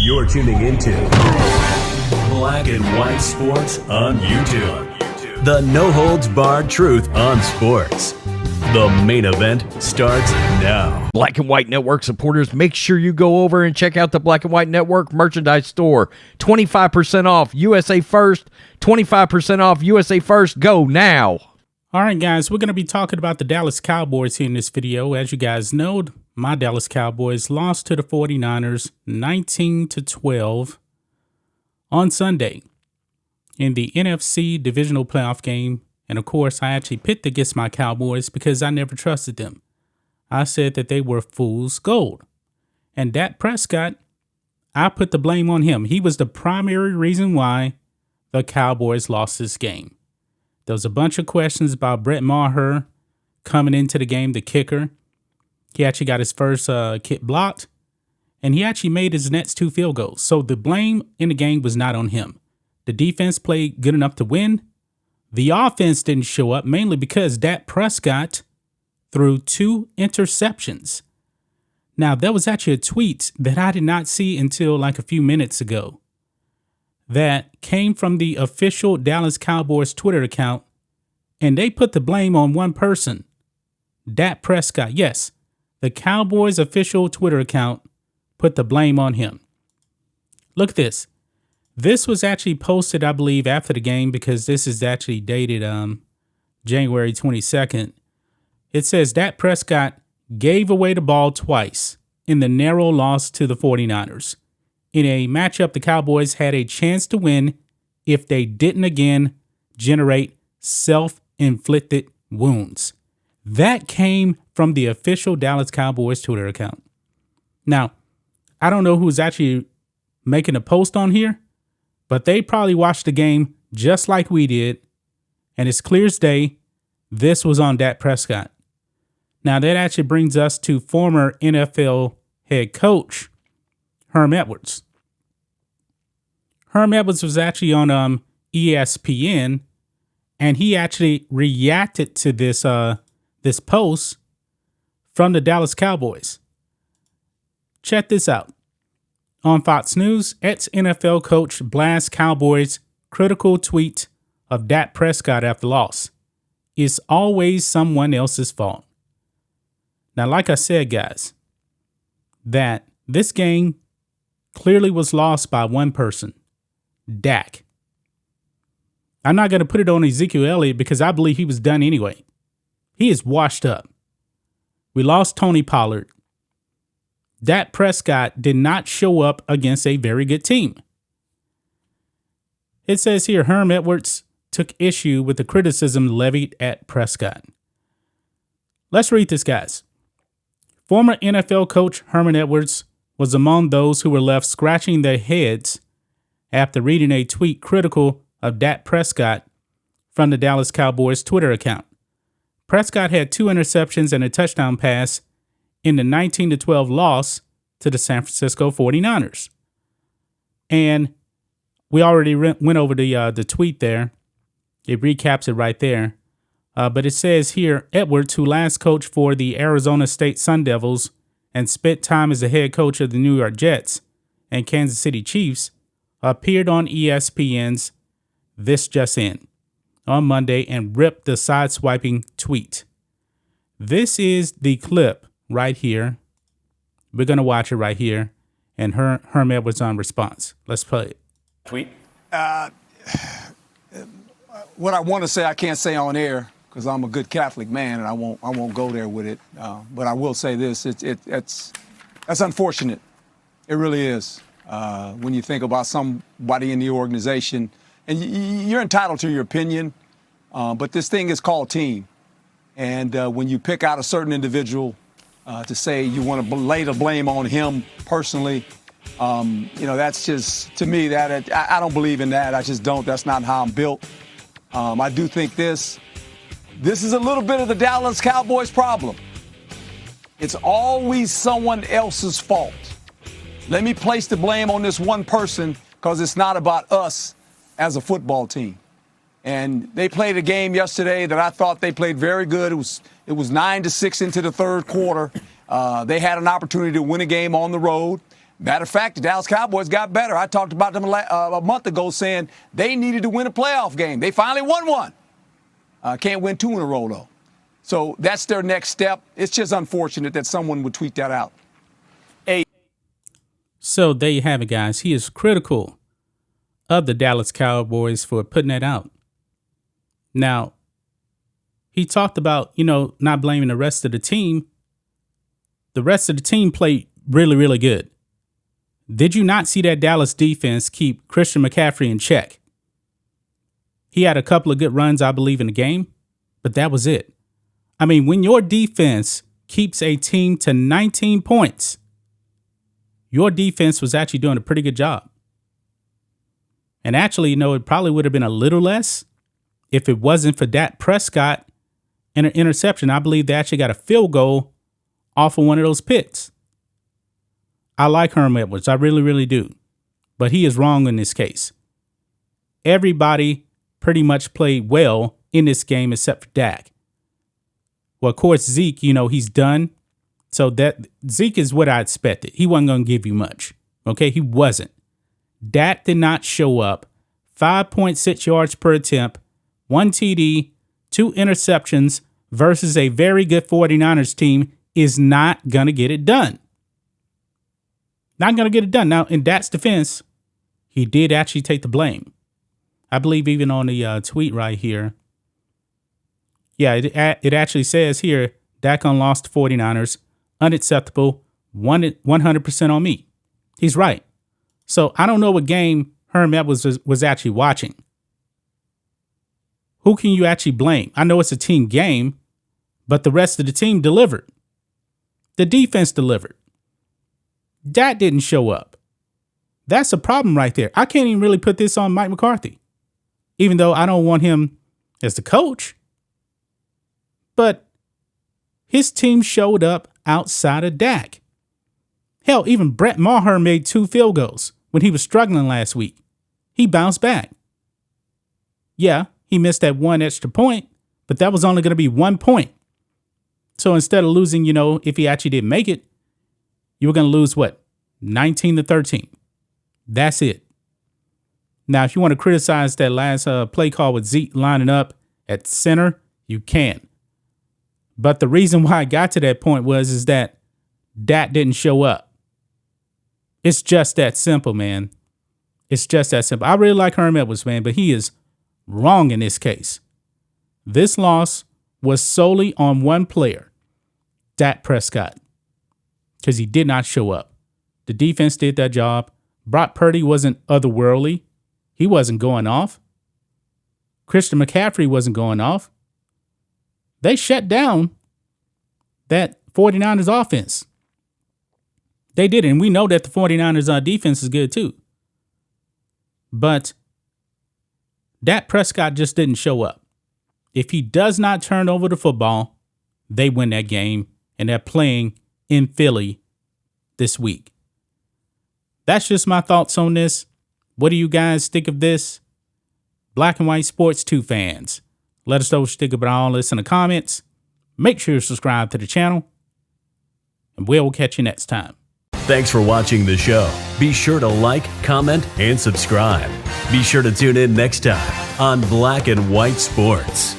You're tuning into Black and White Sports on YouTube. The no-holds-barred truth on sports. The main event starts now. Black and White Network supporters, make sure you go over and check out the Black and White Network merchandise store. 25% off USA First. 25% off USA First. Go now. All right, guys, we're going to be talking about the Dallas Cowboys here in this video. As you guys know, my Dallas Cowboys lost to the 49ers 19-12 on Sunday in the NFC divisional playoff game. And of course, I actually picked against my Cowboys because I never trusted them. I said that they were fool's gold. And Dak Prescott, I put the blame on him. He was the primary reason why the Cowboys lost this game. There was a bunch of questions about Brett Maher coming into the game, the kicker. He actually got his first kick blocked, and he actually made his next 2 field goals. So the blame in the game was not on him. The defense played good enough to win. The offense didn't show up, mainly because Dak Prescott threw 2 interceptions. Now, there was actually a tweet that I did not see until like a few minutes ago that came from the official Dallas Cowboys Twitter account, and they put the blame on one person, Dak Prescott. Yes, the Cowboys official Twitter account put the blame on him. Look at this. This was actually posted, I believe, after the game because this is actually dated January 22nd. It says Dak Prescott gave away the ball twice in the narrow loss to the 49ers. In a matchup, the Cowboys had a chance to win if they didn't again generate self-inflicted wounds. That came from the official Dallas Cowboys Twitter account. Now, I don't know who's actually making a post on here, but they probably watched the game just like we did, and it's clear as day, this was on Dak Prescott. Now, that actually brings us to former NFL head coach Herm Edwards. Herm Edwards was actually on ESPN, and he actually reacted to this this post from the Dallas Cowboys. Check this out. On Fox News, ex-NFL coach blasts Cowboys critical tweet of Dak Prescott after loss. It's always someone else's fault. Now, like I said, guys, that this game clearly was lost by one person, Dak. I'm not going to put it on Ezekiel Elliott because I believe he was done anyway. He is washed up. We lost Tony Pollard. Dak Prescott did not show up against a very good team. It says here, Herm Edwards took issue with the criticism levied at Prescott. Let's read this, guys. Former NFL coach Herm Edwards was among those who were left scratching their heads after reading a tweet critical of Dak Prescott from the Dallas Cowboys Twitter account. Prescott had 2 interceptions and a touchdown pass in the 19-12 loss to the San Francisco 49ers. And we already went over the tweet there. It recaps it right there. But it says here, Edwards, who last coached for the Arizona State Sun Devils and spent time as the head coach of the New York Jets and Kansas City Chiefs, appeared on ESPN's This Just In on Monday and ripped the sideswiping tweet. This is the clip right here. We're going to watch it right here. And Herm Edwards on response. Let's play it. Tweet. What I want to say, I can't say on air because I'm a good Catholic man and I won't go there with it. But I will say this: that's unfortunate. It really is. When you think about somebody in the organization, and you're entitled to your opinion, but this thing is called team. And when you pick out a certain individual to say you want to lay the blame on him personally, that's just, to me, that I don't believe in that. I just don't. That's not how I'm built. I do think this is a little bit of the Dallas Cowboys problem. It's always someone else's fault. Let me place the blame on this one person because it's not about us as a football team. And they played a game yesterday that I thought they played very good. It was 9-6 into the third quarter. They had an opportunity to win a game on the road. Matter of fact, the Dallas Cowboys got better. I talked about them a month ago saying they needed to win a playoff game. They finally won one. Can't win 2 in a row, though. So that's their next step. It's just unfortunate that someone would tweet that out. So there you have it, guys. He is critical of the Dallas Cowboys for putting that out. Now, he talked about, not blaming the rest of the team. The rest of the team played really, really good. Did you not see that Dallas defense keep Christian McCaffrey in check? He had a couple of good runs, I believe, in the game, but that was it. I mean, when your defense keeps a team to 19 points, your defense was actually doing a pretty good job. And actually, it probably would have been a little less if it wasn't for Dak Prescott and an interception. I believe they actually got a field goal off of one of those picks. I like Herm Edwards. I really, really do. But he is wrong in this case. Everybody pretty much played well in this game except for Dak. Well, of course, Zeke, he's done. So that Zeke is what I expected. He wasn't going to give you much. Okay, he wasn't. Dak did not show up. 5.6 yards per attempt, 1 TD, 2 interceptions versus a very good 49ers team is not going to get it done. Not going to get it done. Now, in Dak's defense, he did actually take the blame. I believe even on the tweet right here. Yeah, it actually says here, Dak lost to 49ers. Unacceptable, 100% on me. He's right. So I don't know what game Herm Edwards was actually watching. Who can you actually blame? I know it's a team game, but the rest of the team delivered. The defense delivered. Dak didn't show up. That's a problem right there. I can't even really put this on Mike McCarthy, even though I don't want him as the coach. But his team showed up outside of Dak. Hell, even Brett Maher made 2 field goals when he was struggling last week. He bounced back. Yeah, he missed that 1 extra point, but that was only going to be 1 point. So instead of losing, if he actually didn't make it, you were going to lose what? 19-13. That's it. Now, if you want to criticize that last play call with Zeke lining up at center, you can. But the reason why I got to that point is that Dak didn't show up. It's just that simple, man. It's just that simple. I really like Herm Edwards, man, but he is wrong in this case. This loss was solely on one player, Dak Prescott, because he did not show up. The defense did that job. Brock Purdy wasn't otherworldly. He wasn't going off. Christian McCaffrey wasn't going off. They shut down that 49ers offense. They did, and we know that the 49ers defense is good too. But Dak Prescott just didn't show up. If he does not turn over the football, they win that game, and they're playing in Philly this week. That's just my thoughts on this. What do you guys think of this? Black and White Sports 2 fans. Let us know what you think about all this in the comments. Make sure you subscribe to the channel, and we'll catch you next time. Thanks for watching the show. Be sure to like, comment, and subscribe. Be sure to tune in next time on Black and White Sports.